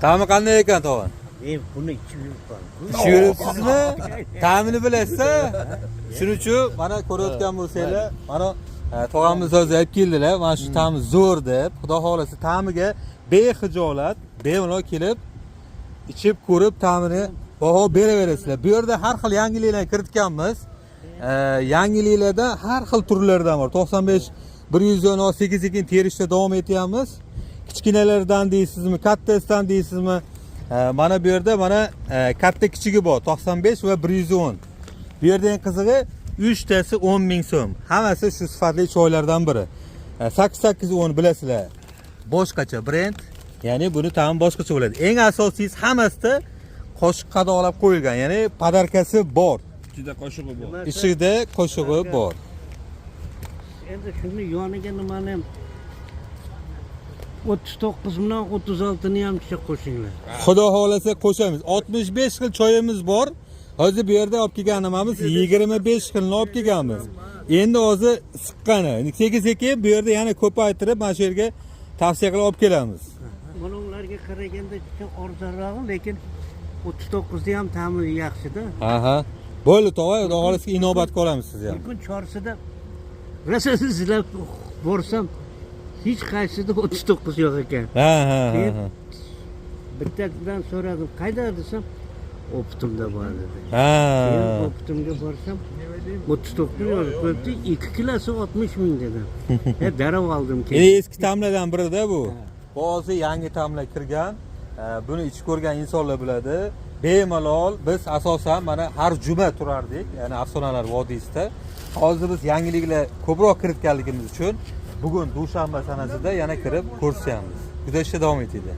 Ta'mi qanday ekan tog'am? Buni ichib yuribman. Ichib yuribsizmi? Ta'mini bilasizmi? Shuning uchun mana ko'rayotgan bo'lsanglar, mana tog'amiz o'zi aytib keldilar, mana shu ta'mi zo'r deb. Xudo xolasa ta'miga bexijolat, bemalol kelib ichib ko'rib ta'mini baho beraverasizlar. Bu yerda har xil yangiliklarni kiritganmiz. Yangiliklarda har xil turlardan bor. 95 110 sekin terishda davom etyapmiz. Kichkinalardan deysizmi, kattasidan deysizmi? Mana bu yerda mana katta kichigi bor, 95 va 110. Bu yerda eng qizig'i 3 tasi 10 ming so'm. Hammasi shu sifatli choylardan biri. 8810 bilasizlar. Boshqacha brend, ya'ni buni ta'mi boshqacha bo'ladi. Eng asosiysi hammasida qoshiq qadoqlab qo'yilgan, ya'ni podarkasi bor. Ichida qo'shig'i bor. Ichida qo'shig'i bor. Endi shuni yoniga nimani 39 bilan 36 ni ham qo'shinglar. Xudo xolasa qo'shamiz. 65 xil choyimiz bor. Hozir bu yerda olib kelgan nimamiz 25 xilni olib kelganmiz. Endi hozir siqqani. Sekin bu yerda yana ko'paytirib mana shu yerga tavsiya qilib olib kelamiz. Bularga qaraganda juda arzonroq, lekin 39 da ham ta'mi yaxshi-da. Aha. Bo'ldi, tog'a, xudo xolasa inobatga olamiz siz ham. Bir kun chorsida rosa izlab borsam hech qaysida 39 yo'q ekan. Ha. Bittasidan so'radim, qayda desam, Optimda bor dedi. Ha. Optimga borsam 39 yozib qo'yibdi, 2 kilosi 60 ming dedi. Darrov oldim. Eski ta'mlardan birida bu. Hozir yangi ta'mlar kirgan. Buni ichib ko'rgan insonlar biladi. Bemalol biz asosan mana har juma turardik, ya'ni Afsonalar vodiysida. Hozir biz yangiliklar ko'proq kiritganligimiz uchun bugun dushanba sanasida yana kirib ko'rsatamiz. Kuzatishda davom etadi.